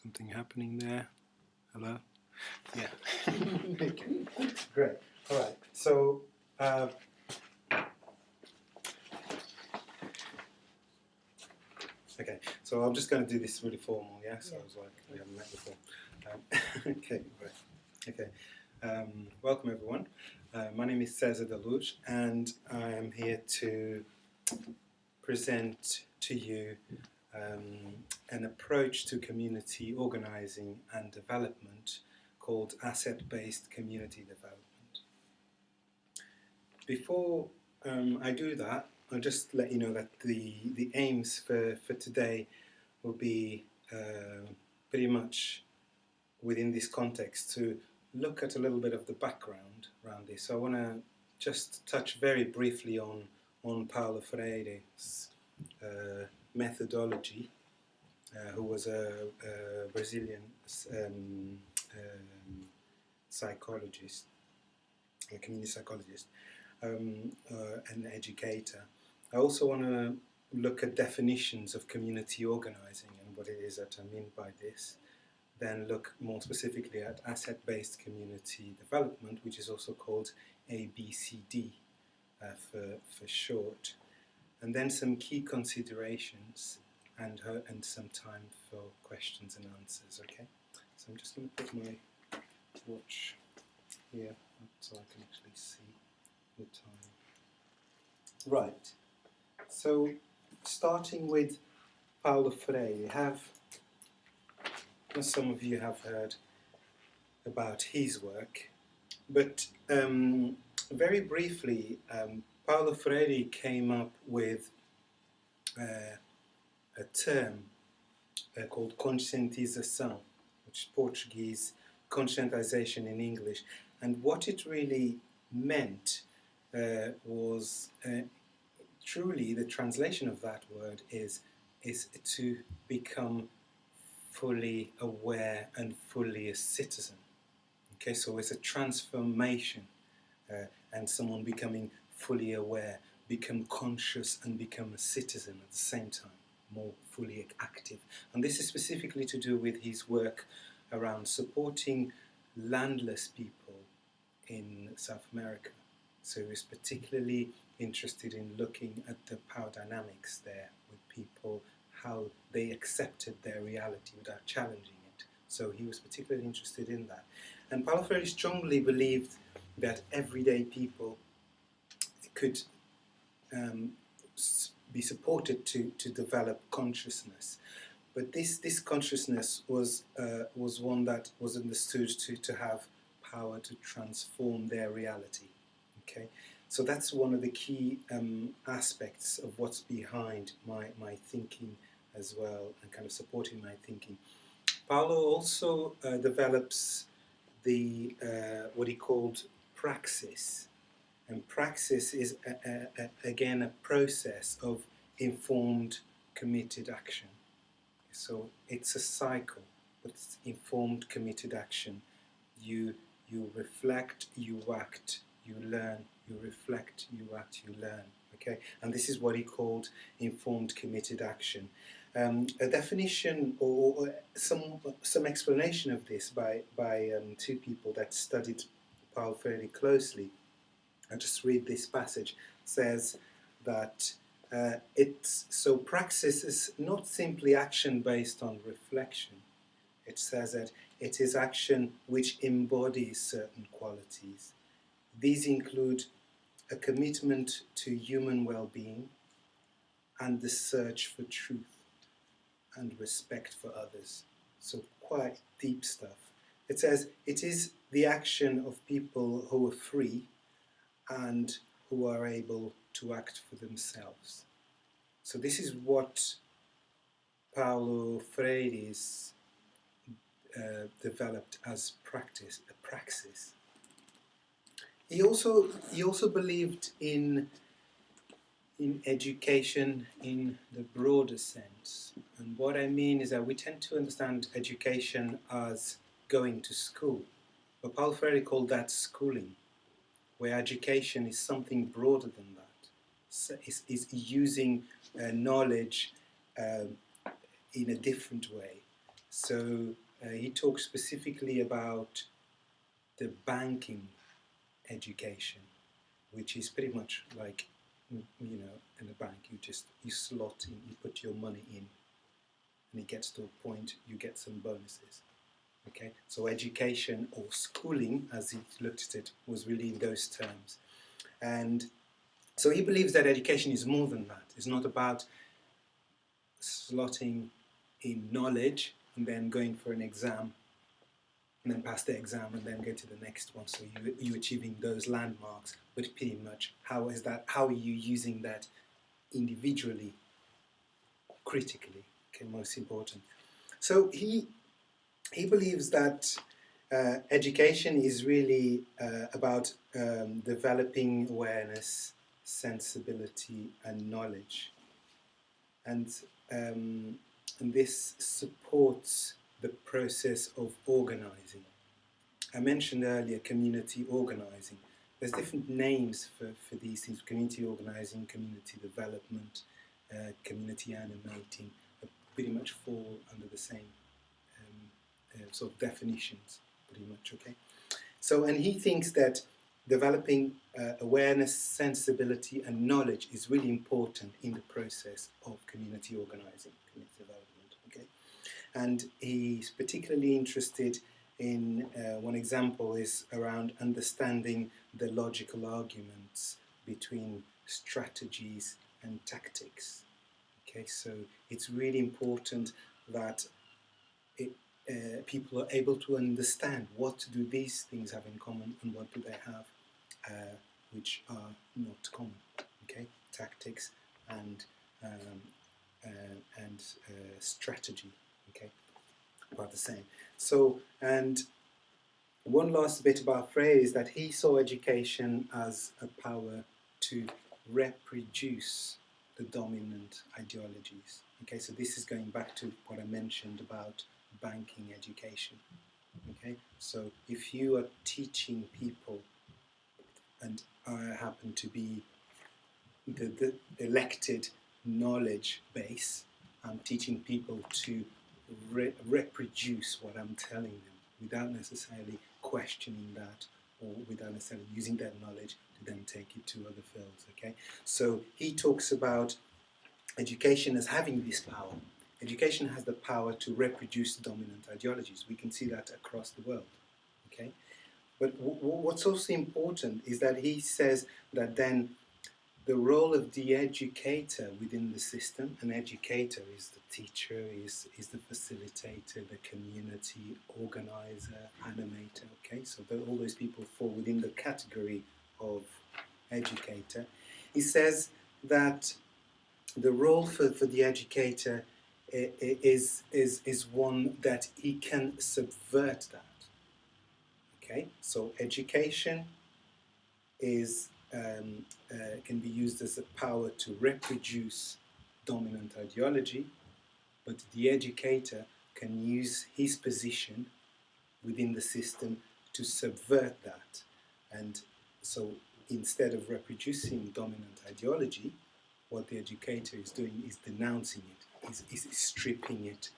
Something happening there? Hello? Yeah. Okay. Great. All right. So, okay. So I'm just going to do this really formal. Yeah. So I was like, we haven't met before. Okay. Right. Okay. Welcome everyone. My name is Ceza, and I am here to present to you an approach to community organizing and development called asset-based community development. Before I do that, I'll just let you know that the aims for today will be pretty much within this context to look at a little bit of the background around this. So I want to just touch very briefly on Paulo Freire's methodology, who was a Brazilian psychologist, a community psychologist, an educator. I also want to look at definitions of community organizing and what it is that I mean by this. Then look more specifically at asset-based community development, which is also called ABCD for short. And then some key considerations and some time for questions and answers, okay? So I'm just going to put my watch here so I can actually see the time. Right. So starting with Paulo Freire, some of you have heard about his work, but very briefly, Paulo Freire came up with a term called conscientização, which is Portuguese, conscientization in English, and what it really meant was truly the translation of that word is to become fully aware and fully a citizen. Okay, so it's a transformation and someone becoming fully aware, become conscious and become a citizen at the same time, more fully active. And this is specifically to do with his work around supporting landless people in South America. So he was particularly interested in looking at the power dynamics there with people, how they accepted their reality without challenging it. So he was particularly interested in that. And Paulo Freire strongly believed that everyday people could be supported to develop consciousness. But this consciousness was one that was understood to have power to transform their reality. Okay, so that's one of the key aspects of what's behind my thinking as well, and kind of supporting my thinking. Paulo also develops the what he called praxis, and praxis is again a process of informed, committed action. So it's a cycle, but it's informed, committed action. You reflect, you act, you learn, you reflect, you act, you learn. Okay, and this is what he called informed, committed action. A definition or some explanation of this by two people that studied Paulo Freire closely. I'll just read this passage. It says that so praxis is not simply action based on reflection. It says that it is action which embodies certain qualities. These include a commitment to human well-being and the search for truth and respect for others. So quite deep stuff. It says it is the action of people who are free and who are able to act for themselves. So this is what Paulo Freire developed as practice, a praxis. He also believed in education in the broader sense. And what I mean is that we tend to understand education as going to school. But Paulo Freire called that schooling, where education is something broader than that. So is using knowledge in a different way. So he talks specifically about the banking education, which is pretty much like, you know, in a bank, you slot in, you put your money in, and it gets to a point, you get some bonuses. Okay, so education or schooling, as he looked at it, was really in those terms. And so he believes that education is more than that. It's not about slotting in knowledge and then going for an exam and then pass the exam and then go to the next one. So you're achieving those landmarks, but pretty much how are you using that individually, critically, okay, most important. So he believes that education is really about developing awareness, sensibility, and knowledge, and this supports the process of organising. I mentioned earlier community organising. There's different names for these things: community organising, community development, community animating. Pretty much fall under the same sort of definitions, pretty much, okay? So, and he thinks that developing awareness, sensibility, and knowledge is really important in the process of community organising, community development, okay? And he's particularly interested in, one example is around understanding the logical arguments between strategies and tactics, okay? So it's really important that people are able to understand what do these things have in common and what do they have which are not common. Okay, tactics and strategy. Okay, about the same. So, and one last bit about Freire is that he saw education as a power to reproduce the dominant ideologies. Okay, so this is going back to what I mentioned about banking education. Okay, so if you are teaching people, and I happen to be the elected knowledge base, I'm teaching people to reproduce what I'm telling them without necessarily questioning that or without necessarily using that knowledge to then take it to other fields. Okay, so he talks about education as having this power. Education has the power to reproduce dominant ideologies. We can see that across the world. Okay, but what's also important is that he says that then the role of the educator within the system, an educator is the teacher, is the facilitator, the community organizer, animator, okay? So all those people fall within the category of educator. He says that the role for the educator is one that he can subvert that, okay? So education is can be used as a power to reproduce dominant ideology, but the educator can use his position within the system to subvert that. And so instead of reproducing dominant ideology, what the educator is doing is denouncing it, is stripping it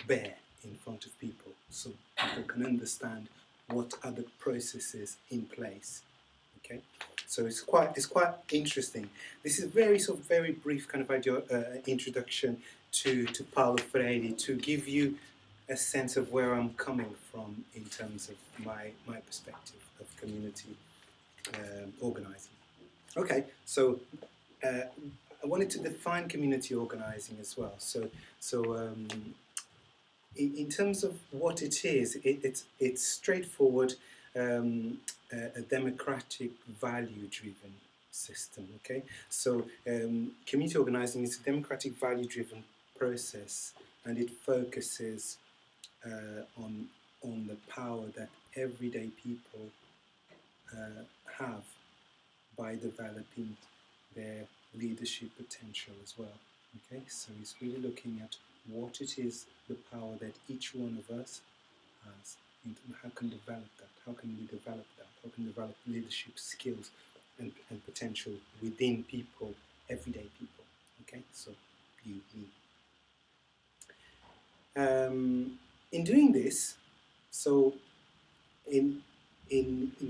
bare in front of people, so people can understand what are the processes in place. Okay, so it's quite interesting. This is a very brief kind of introduction to Paulo Freire, to give you a sense of where I'm coming from in terms of my perspective of community organising. Okay, so I wanted to define community organising as well. So in terms of what it is, it's straightforward. A democratic, value-driven system. Okay, so community organizing is a democratic, value-driven process, and it focuses on the power that everyday people have by developing their leadership potential as well. Okay, so it's really looking at what it is, the power that each one of us has, and how can develop that, how can we develop that, how can we develop leadership skills and potential within people, everyday people. Okay, so you, me. In doing this, so in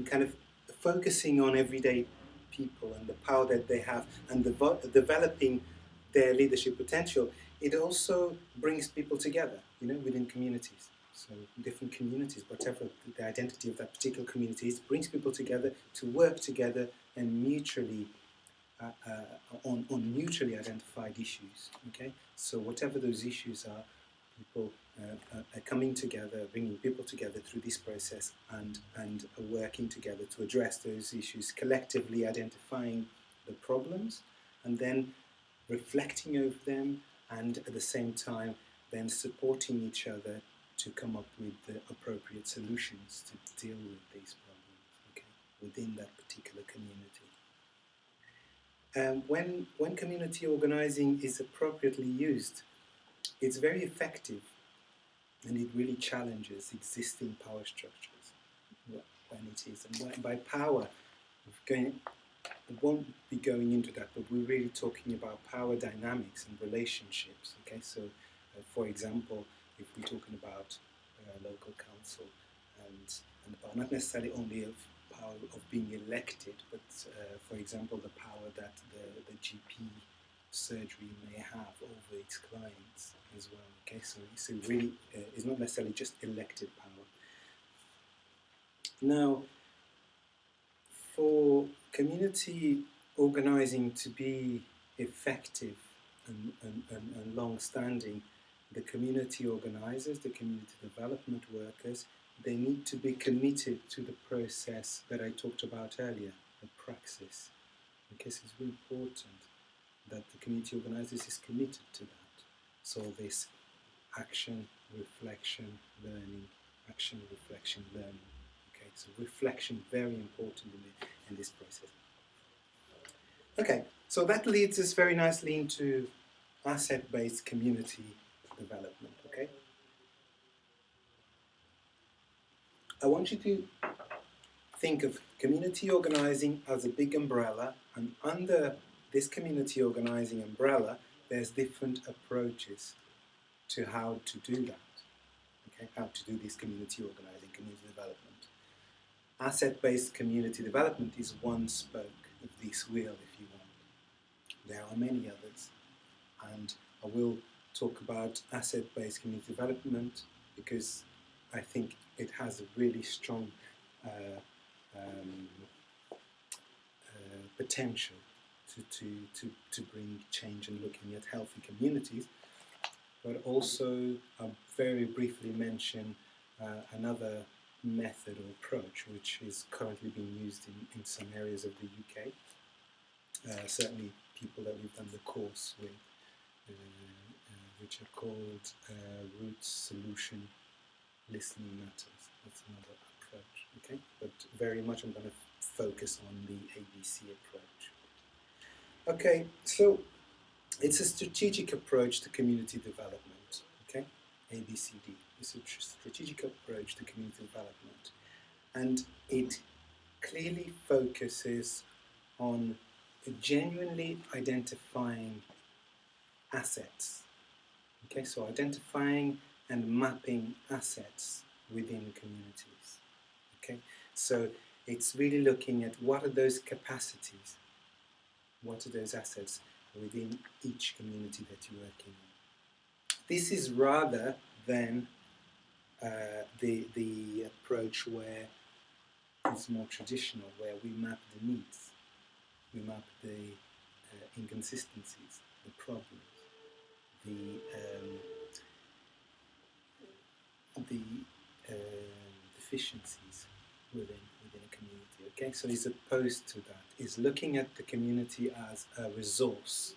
kind of focusing on everyday people and the power that they have and developing their leadership potential, it also brings people together, within communities. So different communities, whatever the identity of that particular community is, brings people together to work together and mutually on mutually identified issues. Okay, so whatever those issues are, people are coming together, bringing people together through this process and working together to address those issues, collectively identifying the problems and then reflecting over them, and at the same time then supporting each other to come up with the appropriate solutions to deal with these problems, okay, within that particular community. When community organizing is appropriately used, it's very effective, and it really challenges existing power structures when it is. And by power, I won't be going into that, but we're really talking about power dynamics and relationships. Okay, so for example, if we're talking about local council and power, not necessarily only of power of being elected, but for example, the power that the GP surgery may have over its clients as well. Okay, so really it's not necessarily just elected power. Now, for community organizing to be effective and long-standing, the community organizers, the community development workers, they need to be committed to the process that I talked about earlier, the praxis. Because it's really important that the community organizers is committed to that. So this action, reflection, learning, action, reflection, learning. Okay, so reflection, very important in this process. Okay, so that leads us very nicely into asset-based community development. Okay, I want you to think of community organizing as a big umbrella, and under this community organizing umbrella, there's different approaches to how to do that. Okay, how to do this community organizing, community development. Asset-based community development is one spoke of this wheel, if you want. There are many others, and I will talk about asset-based community development because I think it has a really strong potential to bring change and looking at healthy communities. But also, I'll very briefly mention another method or approach which is currently being used in some areas of the UK. Certainly people that we've done the course with, which are called Roots Solution Listening Matters. That's another approach, okay? But very much I'm going to focus on the ABC approach. Okay, so it's a strategic approach to community development, okay? ABCD. It's a strategic approach to community development. And it clearly focuses on genuinely identifying assets. Okay, so identifying and mapping assets within communities. Okay, so it's really looking at what are those capacities, what are those assets within each community that you're working in. This is rather than the approach where it's more traditional, where we map the needs, we map the inconsistencies, the problems, the deficiencies within a community. Okay, so as opposed to that, is looking at the community as a resource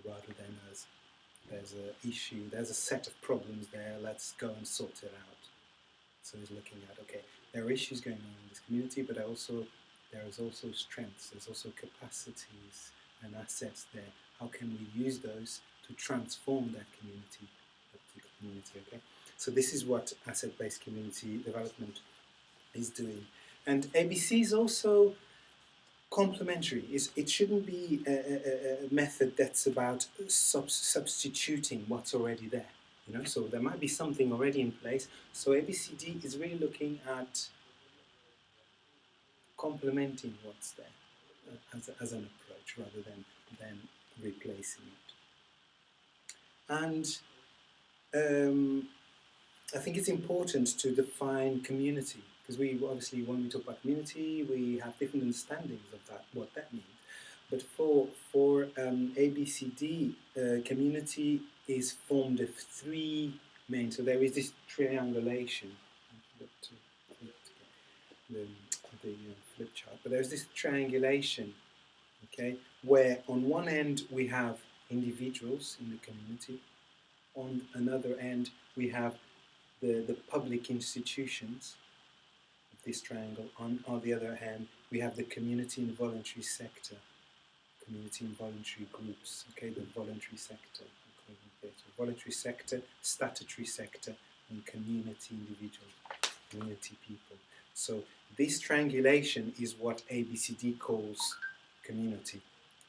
rather than as there's an issue, there's a set of problems there, let's go and sort it out. So he's looking at, okay, there are issues going on in this community, but there is also strengths, there's also capacities and assets there. How can we use those to transform that community, okay? So this is what asset-based community development is doing. And ABC is also complementary. It shouldn't be a method that's about substituting what's already there. So there might be something already in place. So ABCD is really looking at complementing what's there as an approach rather than replacing it. And I think it's important to define community, because we obviously, when we talk about community, we have different understandings of that, what that means. But for ABCD, community is formed of three main. So there is this triangulation. The flip chart, but there's this triangulation, okay, where on one end we have individuals in the community, on another end we have the public institutions of this triangle, on the other hand we have the community and voluntary sector, community and voluntary groups, okay, the voluntary sector, okay, so voluntary sector, statutory sector, and community individuals, community people. So this triangulation is what ABCD calls community,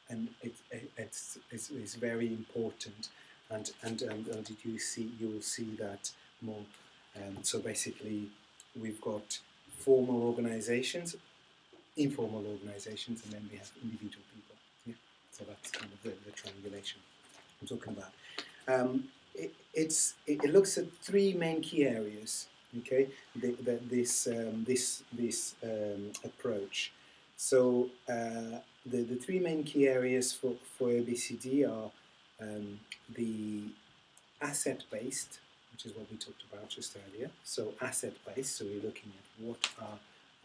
and it's very important. And you will see that more. So basically, we've got formal organisations, informal organisations, and then we have individual people. Yeah? So that's kind of the triangulation I'm talking about. It looks at three main key areas. Okay, this approach. So the three main key areas for ABCD are the asset-based, which is what we talked about just earlier. So asset-based. So we're looking at what are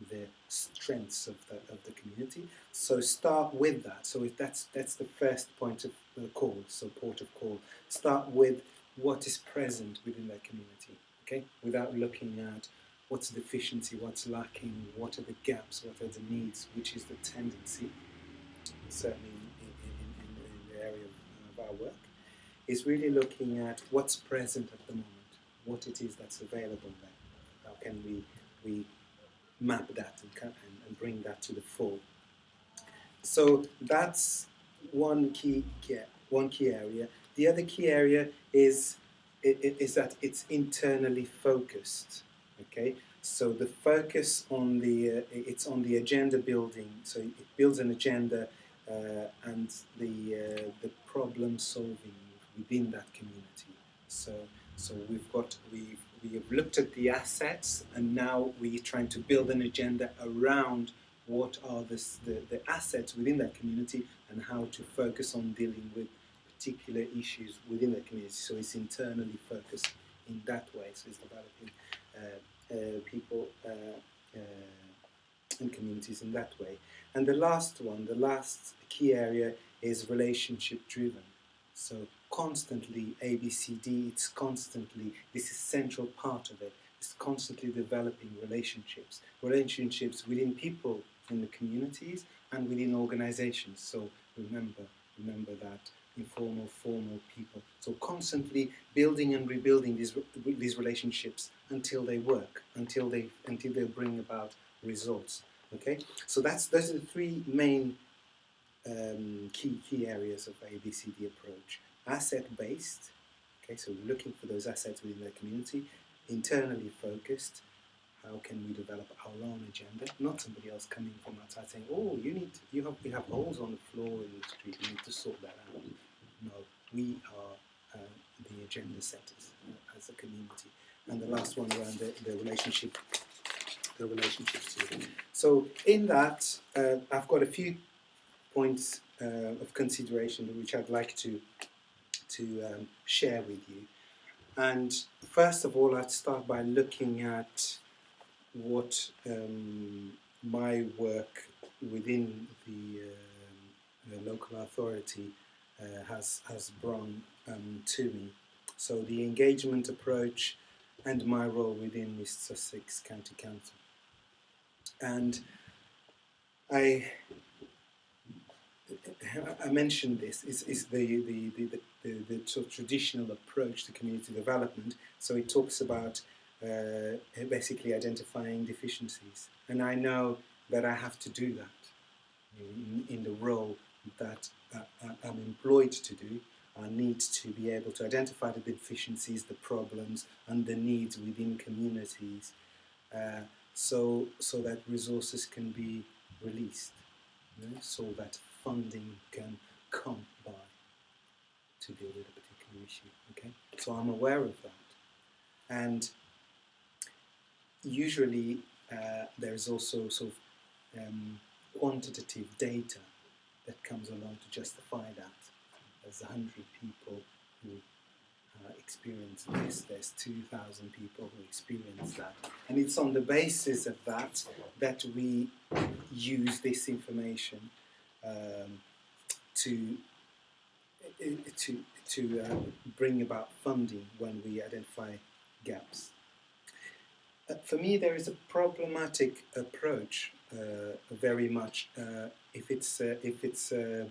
the strengths of the community. So start with that. So that's the first point of call. So port of call. Start with what is present within that community. Okay, without looking at what's the deficiency, what's lacking, what are the gaps, what are the needs, which is the tendency, certainly in the area of our work, is really looking at what's present at the moment, what it is that's available there. How can we map that and bring that to the fore? So that's one key area. The other key area is that it's internally focused. Okay, so the focus on it's on the agenda building. So it builds an agenda and the problem solving within that community. So we have looked at the assets, and now we're trying to build an agenda around what are the assets within that community and how to focus on dealing with particular issues within the community. So it's internally focused in that way. So it's developing people and communities in that way. And the last key area is relationship driven. So constantly ABCD, it's constantly, this is central part of it. It's constantly developing relationships within people in the communities and within organizations. So remember that informal, formal people. So constantly building and rebuilding these relationships until they work, until they bring about results. Okay, so those are the three main key areas of ABCD approach. Asset-based, okay, so we're looking for those assets within the community. Internally focused, how can we develop our own agenda? Not somebody else coming from outside saying, oh, you have holes on the floor in the street, you need to sort that out. No, we are the agenda setters as a community. And the last one around the relationships. So in that, I've got a few points of consideration which I'd like to share with you. And first of all, I'd start by looking at what my work within the local authority has brought to me. So the engagement approach and my role within East Sussex County Council. And I mentioned this is the sort of traditional approach to community development. So it talks about basically identifying deficiencies, and I know that I have to do that in the role that I'm employed to do. our need to be able to identify the deficiencies, the problems, and the needs within communities, so that resources can be released, so that funding can come by to deal with a particular issue. Okay, so I'm aware of that, and usually there's also sort of quantitative data that comes along to justify that. There's 100 people who experience this, there's 2,000 people who experience that. And it's on the basis of that that we use this information to bring about funding when we identify gaps. For me, there is a problematic approach, very much, if it's a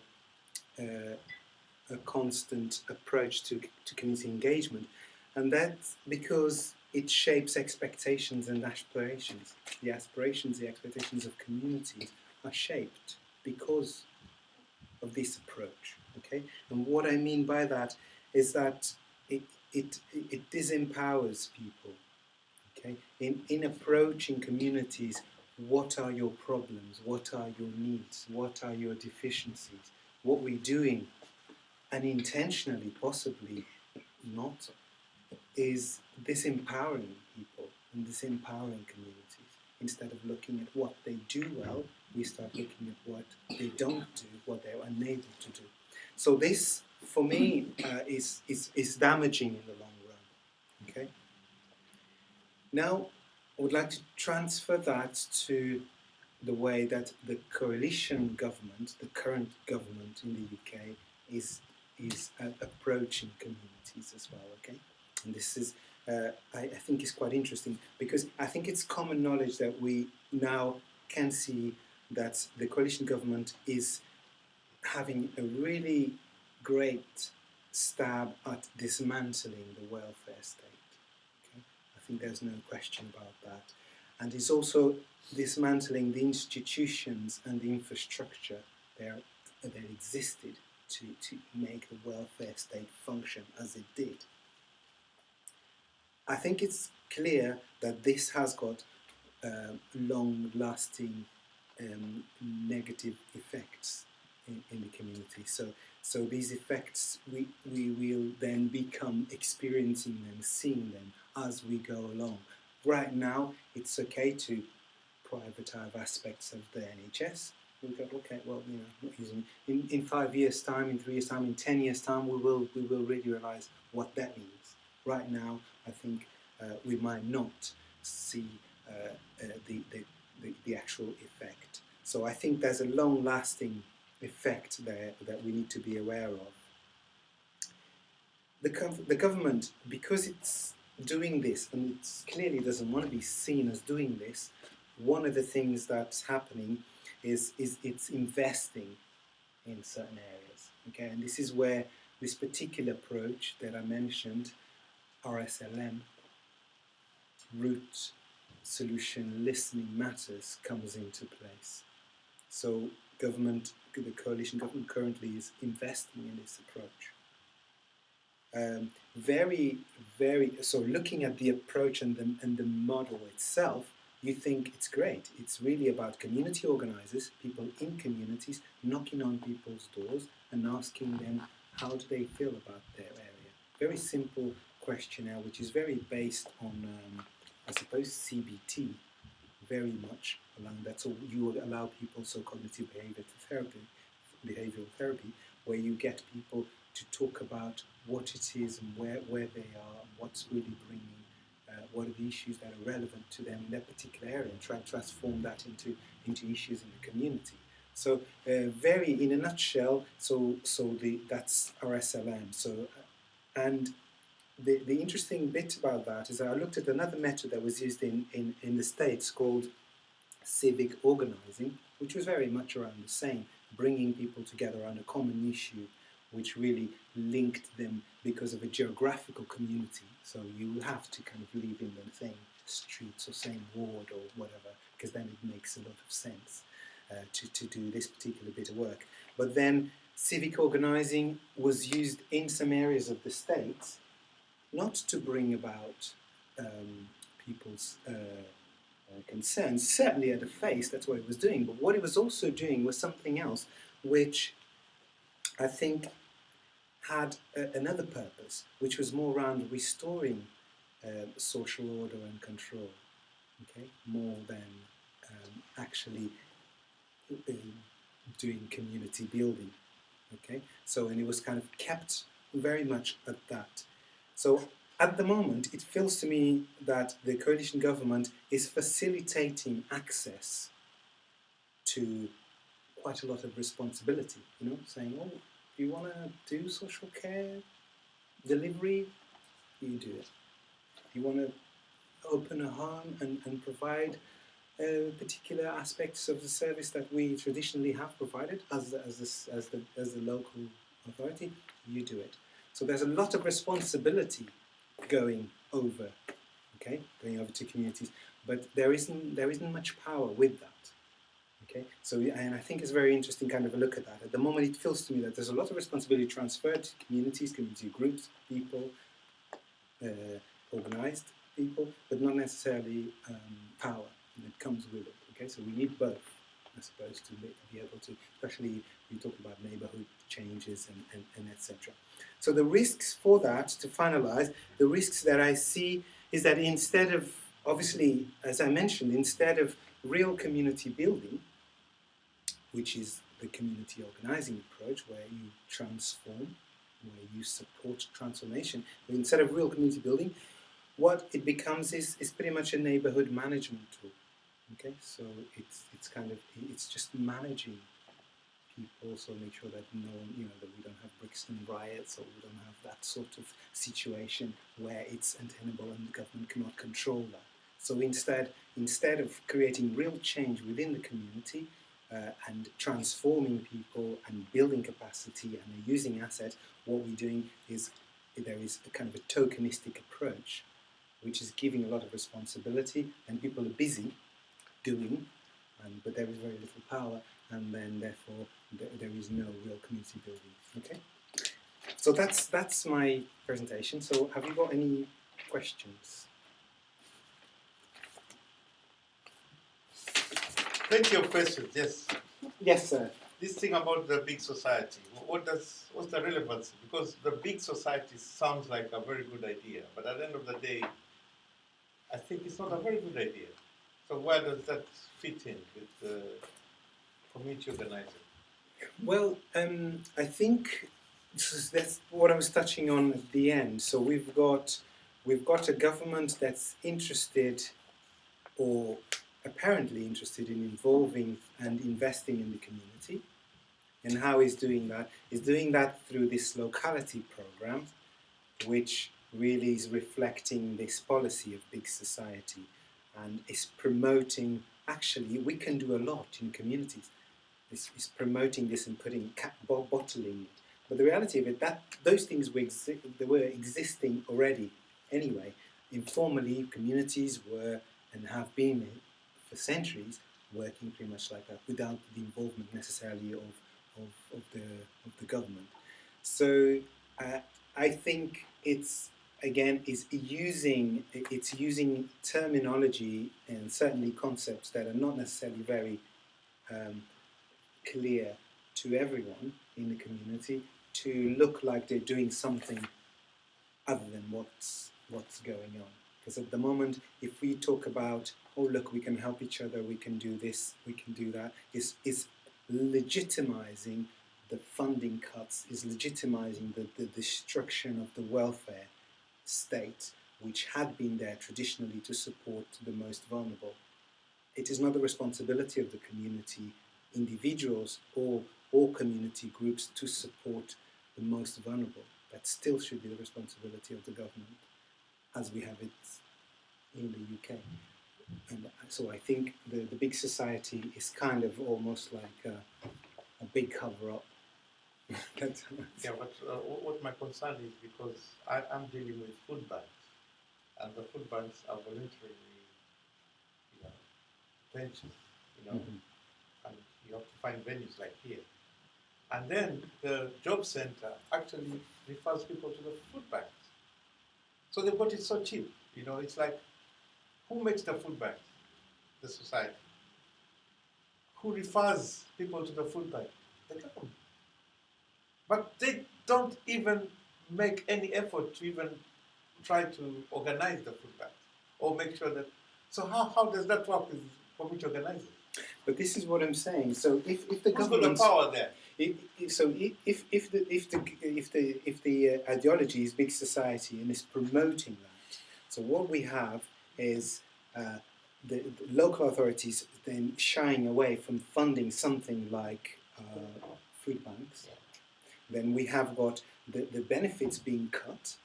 constant approach to community engagement, and that's because it shapes expectations and aspirations. The aspirations, the expectations of communities are shaped because of this approach. Okay, and what I mean by that is that it disempowers people. Okay, in approaching communities, what are your problems? What are your needs? What are your deficiencies? What we're doing, and intentionally, possibly not, is disempowering people and disempowering communities. Instead of looking at what they do well, we start looking at what they don't do, what they're unable to do. So this, for me, is damaging in the long run. Okay. Now, I would like to transfer that to the way that the coalition government, the current government in the UK, is approaching communities as well. Okay, and this is I think is quite interesting, because I think it's common knowledge that we now can see that the coalition government is having a really great stab at dismantling the welfare state. Okay? I think there's no question about that. And it's also dismantling the institutions and the infrastructure that existed to make the welfare state function as it did. I think it's clear that this has got long-lasting negative effects in the community. So these effects, we will then become experiencing them, seeing them as we go along. Right now, it's okay to privatize aspects of the NHS. We go, okay, well, you know, not using. In 5 years' time, in 3 years' time, in 10 years' time, we will really realise what that means. Right now, I think we might not see the actual effect. So I think there's a long-lasting effect there that we need to be aware of. The government, because it's doing this, and it clearly doesn't want to be seen as doing this, one of the things that's happening is it's investing in certain areas. Okay, and this is where this particular approach that I mentioned, RSLM, root solution listening matters, comes into place. So government, the coalition government currently is investing in this approach. So looking at the approach and the model itself, you think it's great. It's really about community organisers, people in communities, knocking on people's doors and asking them how do they feel about their area. Very simple questionnaire, which is very based on, I suppose, CBT, very much along that. So you would allow people, so cognitive behavioural therapy, where you get people to talk about what it is and where they are, and what's really bringing, what are the issues that are relevant to them in that particular area, and try to transform that into issues in the community. So very in a nutshell, that's RSLM. So and the interesting bit about that is that I looked at another method that was used in the States called civic organising, which was very much around the same, bringing people together around a common issue, which really linked them because of a geographical community. So you have to kind of live in the same streets or same ward or whatever, because then it makes a lot of sense to do this particular bit of work. But then civic organizing was used in some areas of the state not to bring about people's concerns. Certainly at the face, that's what it was doing. But what it was also doing was something else, which I think had another purpose, which was more around restoring social order and control, okay, more than actually doing community building, okay. So, and it was kind of kept very much at that. So, at the moment, it feels to me that the coalition government is facilitating access to quite a lot of responsibility, you know, saying, oh, you want to do social care delivery, you do it. You want to open a home and provide particular aspects of the service that we traditionally have provided as the local authority, you do it. So there's a lot of responsibility going over, okay, going over to communities, but there isn't much power with that. Okay, so and I think it's very interesting kind of a look at that. At the moment, it feels to me that there's a lot of responsibility transferred to communities, community groups, people, organised people, but not necessarily power that comes with it. Okay, so we need both, I suppose, to be able to, especially we talk about neighbourhood changes and etc. So the risks for that, to finalise, the risks that I see is that instead of, obviously, as I mentioned, instead of real community building, which is the community organising approach, where you transform, where you support transformation, but instead of real community building, what it becomes is pretty much a neighbourhood management tool. Okay, so it's kind of, it's just managing people, so make sure that no one, you know, that we don't have Brixton riots, or we don't have that sort of situation where it's untenable and the government cannot control that. So instead of creating real change within the community and transforming people and building capacity and using assets, what we're doing is there is a kind of a tokenistic approach, which is giving a lot of responsibility, and people are busy doing, but there is very little power, and then therefore there is no real community building. Okay, so that's my presentation. So have you got any questions? Plenty of questions, yes. Yes, sir. This thing about the big society, what's the relevance? Because the big society sounds like a very good idea, but at the end of the day, I think it's not a very good idea. So where does that fit in with community organizing? Well, I think that's what I was touching on at the end. So we've got a government that's interested, or apparently interested, in involving and investing in the community. And how he's doing that? He's doing that through this locality program, which really is reflecting this policy of big society, and is promoting, actually, we can do a lot in communities. Is promoting this and bottling it. But the reality of it, that those things were existing already anyway. Informally, communities were and have been for centuries working pretty much like that, without the involvement necessarily of the government. So I think it's using terminology and certainly concepts that are not necessarily very clear to everyone in the community, to look like they're doing something other than what's going on. Because at the moment, if we talk about, oh look, we can help each other, we can do this, we can do that, is legitimizing the funding cuts, is legitimizing the destruction of the welfare state, which had been there traditionally to support the most vulnerable. It is not the responsibility of the community, individuals or community groups, to support the most vulnerable. That still should be the responsibility of the government, as we have it in the UK. And so I think the big society is kind of almost like a big cover-up. Yeah, but what my concern is, because I'm dealing with food banks, and the food banks are voluntary, ventures, and you have to find venues like here. And then the job center actually refers people to the food banks. So they bought it so cheap. You know, it's like, who makes the food banks? The society. Who refers people to the food bank? The government. But they don't even make any effort to even try to organize the food banks or make sure that. So how does that work with community organizing? But this is what I'm saying. So if the Who's got the government, power there? if the ideology is big society and is promoting that, so what we have is the local authorities then shying away from funding something like food banks. Then we have got the benefits being cut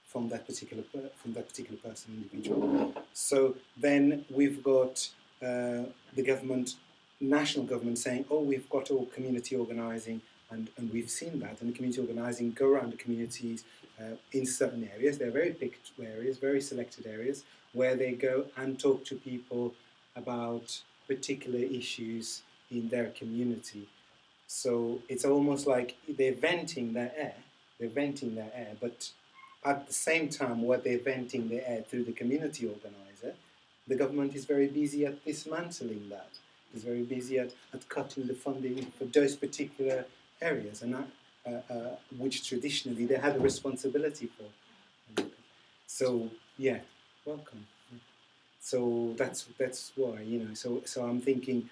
from that particular person, individual. So then we've got the government, national government, saying, "Oh, we've got all community organising," and we've seen that. And the community organising go around the communities in certain areas. They're very picked areas, very selected areas, where they go and talk to people about particular issues in their community. So it's almost like they're venting their air. They're venting their air, but at the same time, what they're venting their air through the community organizer, the government is very busy at dismantling that. Is very busy at cutting the funding for those particular areas, and which traditionally they had a responsibility for. So yeah, welcome. So that's why, you know. So I'm thinking,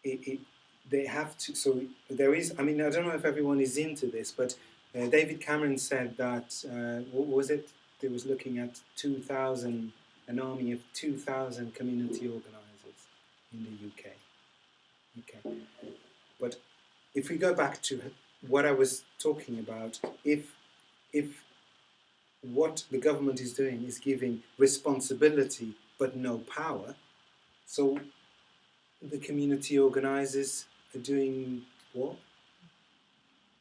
they have to. So there is. I mean, I don't know if everyone is into this, but David Cameron said that what was it? They was looking at 2,000, an army of 2,000 community organisers in the UK. Okay, but if we go back to what I was talking about, if what the government is doing is giving responsibility but no power, so the community organisers are doing what?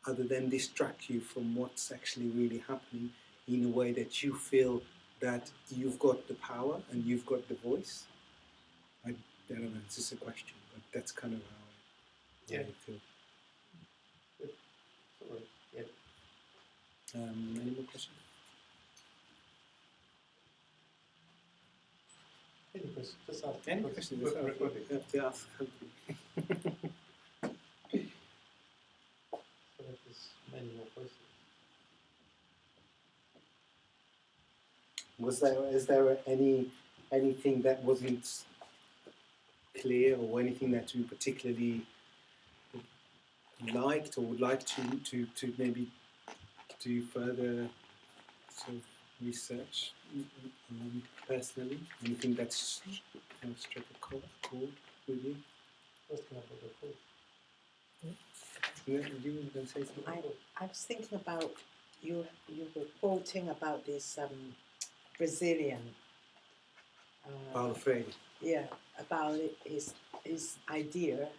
Other than distract you from what's actually really happening in a way that you feel that you've got the power and you've got the voice? I don't know, it's just a question, but that's kind of how I feel. Yeah. Any more questions? Any questions? Just ask. Any questions? We're recording. You have to ask something. So that is many more questions. Is there anything that wasn't clear, or anything that you particularly liked or would like to maybe do further sort of research personally? Anything that's kind of struck a chord with you? What's going to the code? You were going to say something? I was thinking about you were quoting about this Brazilian. Paulo Freire. Yeah, about his idea.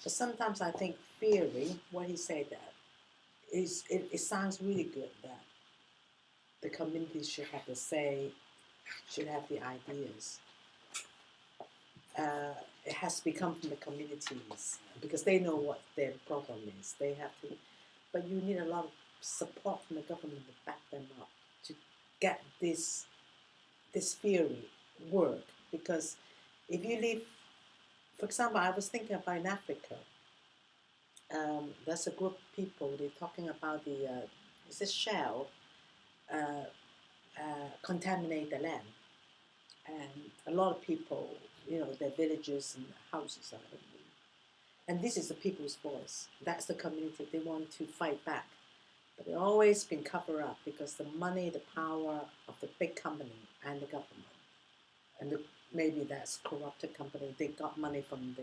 But sometimes I think theory, what he said that it sounds really good that the community should have the say, should have the ideas. It has to become from the communities because they know what their problem is. They have to, but you need a lot of support from the government to back them up to get this theory work. Because if you live, for example, I was thinking about in Africa. There's a group of people. They're talking about it's a shell contaminate the land, and a lot of people, their villages and houses are. And this is the people's voice. That's the community. They want to fight back, but it's always been covered up because the money, the power of the big company and the government, and maybe that's corrupted company. They got money from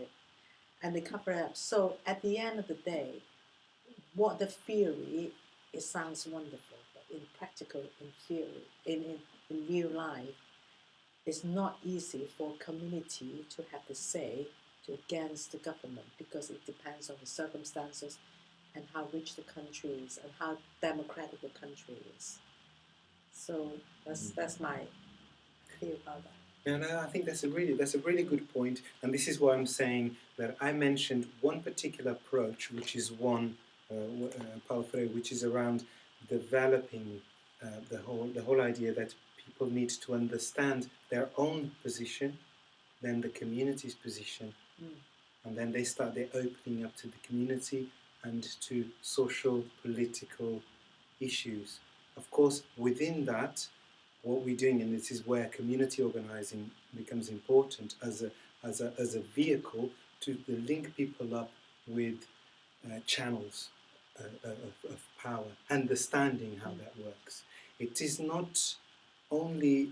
and they cover it up. So at the end of the day, what the theory, it sounds wonderful, but in practical, in theory, in real life, it's not easy for a community to have the say to against the government because it depends on the circumstances and how rich the country is and how democratic the country is. So that's my theory about that. And I think that's a really good point, and this is why I'm saying that I mentioned one particular approach, which is one Paulo Freire, which is around developing the whole idea that people need to understand their own position, then the community's position, and then they start their opening up to the community and to social, political issues. Of course, within that, what we're doing, and this is where community organizing becomes important as a vehicle to link people up with channels of power, understanding how that works. It is not only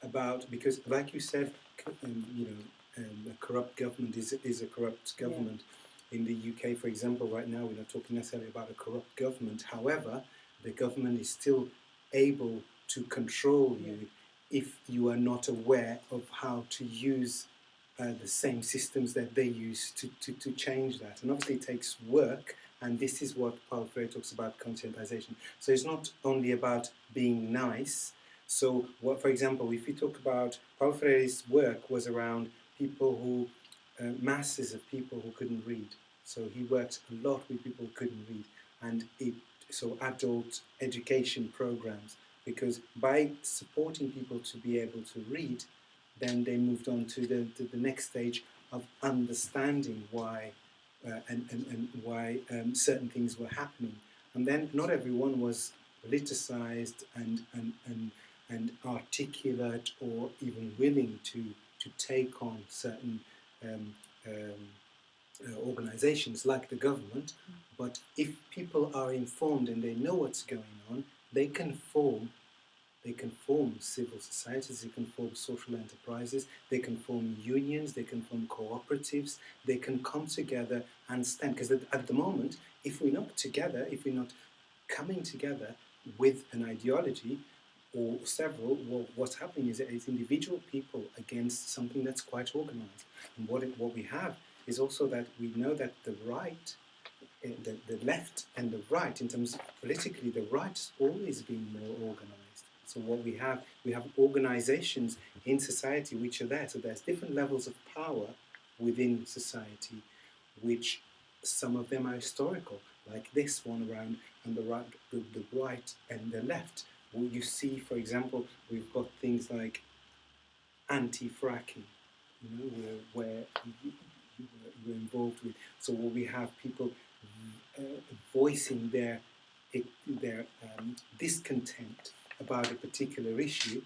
about, because, like you said, a corrupt government is a corrupt government. In the UK, for example, right now we're not talking necessarily about a corrupt government. However, the government is still able to control you if you are not aware of how to use the same systems that they use to change that. And obviously it takes work, and this is what Paulo Freire talks about, conscientization. So it's not only about being nice. So, what, for example, if we talk about Paulo Freire's work was around people who, masses of people who couldn't read. So he worked a lot with people who couldn't read, and so adult education programs, because by supporting people to be able to read, then they moved on to the next stage of understanding why and why certain things were happening. And then not everyone was politicized and articulate or even willing to take on certain um, organizations like the government. But if people are informed and they know what's going on, they can form civil societies, they can form social enterprises, they can form unions, they can form cooperatives, they can come together and stand. Because at the moment, if we're not together, if we're not coming together with an ideology or several, well, what's happening is it's individual people against something that's quite organized. And what we have is also that we know that the right, the left and the right, in terms of politically, the right's always been more organized. So what we have organizations in society which are there. So there's different levels of power within society, which some of them are historical, like this one around on the right and the left. Well, you see, for example, we've got things like anti-fracking, where we're involved with. So what we have people voicing their discontent about a particular issue,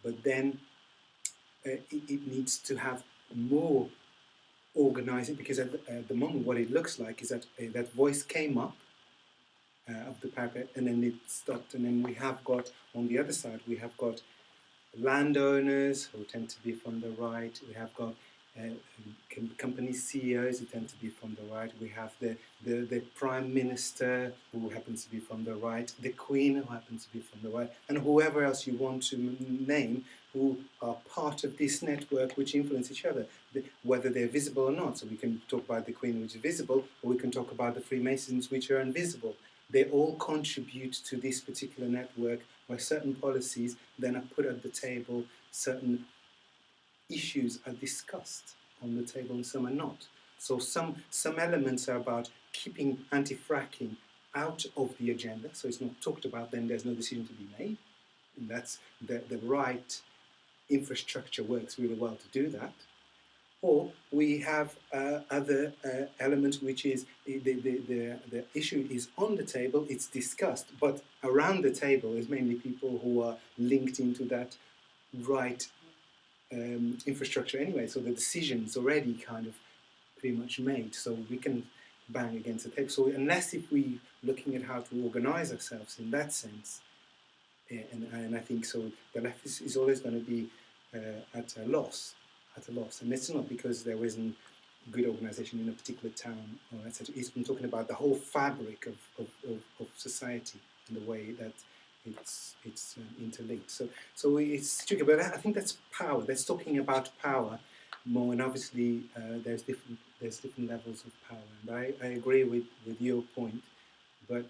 but then it needs to have more organizing, because at the moment what it looks like is that that voice came up of the parapet and then it stopped, and then we have got on the other side we have got landowners who tend to be from the right. We have got company CEOs who tend to be from the right. We have the Prime Minister who happens to be from the right, the Queen who happens to be from the right, and whoever else you want to name who are part of this network which influence each other, whether they're visible or not. So we can talk about the Queen, which is visible, or we can talk about the Freemasons, which are invisible. They all contribute to this particular network where certain policies then are put at the table, certain issues are discussed on the table and some are not. So some elements are about keeping anti-fracking out of the agenda, so it's not talked about, then there's no decision to be made. And that's the right infrastructure works really well to do that. Or we have other elements, which is the issue is on the table, it's discussed, but around the table is mainly people who are linked into that right infrastructure anyway. So the decision's already kind of pretty much made, so we can bang against the table. So unless if we're looking at how to organize ourselves in that sense, and I think so, the left is always going to be at a loss. And it's not because there isn't good organisation in a particular town, or etc. It's been talking about the whole fabric of society and the way that it's interlinked. So it's tricky, but I think that's power. That's talking about power more, and obviously there's different levels of power. And I agree with your point, but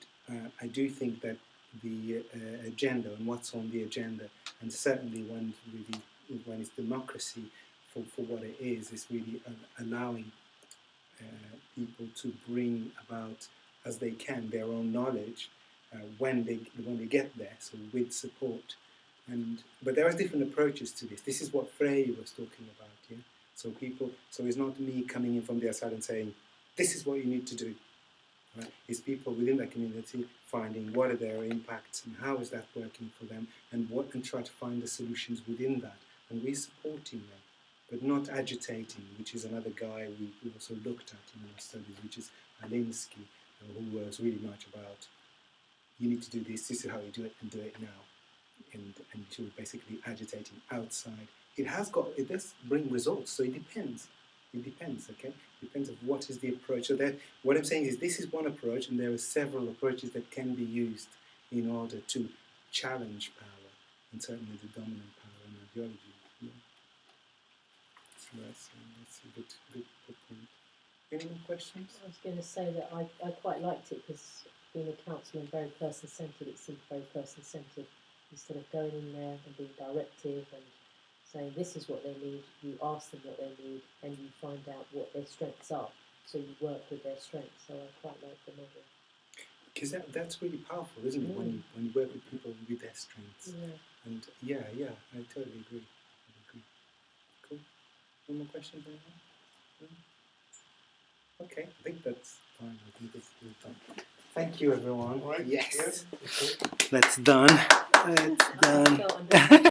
I do think that the agenda and what's on the agenda, and certainly one really when it's democracy for what it is really allowing people to bring about as they can their own knowledge when they get there, so with support. But there are different approaches to this. This is what Frey was talking about, yeah. So it's not me coming in from the outside and saying, this is what you need to do. Right? It's people within that community finding what are their impacts and how is that working for them, and try to find the solutions within that. And we're supporting them, but not agitating, which is another guy we also looked at in our studies, which is Alinsky, who was really much about, you need to do this is how you do it, and do it now. And she was basically agitating outside. It does bring results, so it depends. It depends, okay? It depends on what is the approach. So that what I'm saying is this is one approach, and there are several approaches that can be used in order to challenge power, and certainly the dominant power and ideology. Yeah. So that's a good point. Any more questions? I was going to say that I quite liked it because being a counsellor and very person-centred, it seemed very person-centred. Instead of going in there and being directive and saying this is what they need, you ask them what they need and you find out what their strengths are. So you work with their strengths. So I quite like the model. Because that's really powerful, isn't it? When you work with people with their strengths. Yeah. And yeah, I totally agree. Cool. No more questions on that? No? Okay, I think that's fine. I think that's good done. Thank you, everyone. All right. Yes. Yeah. That's done. That's done.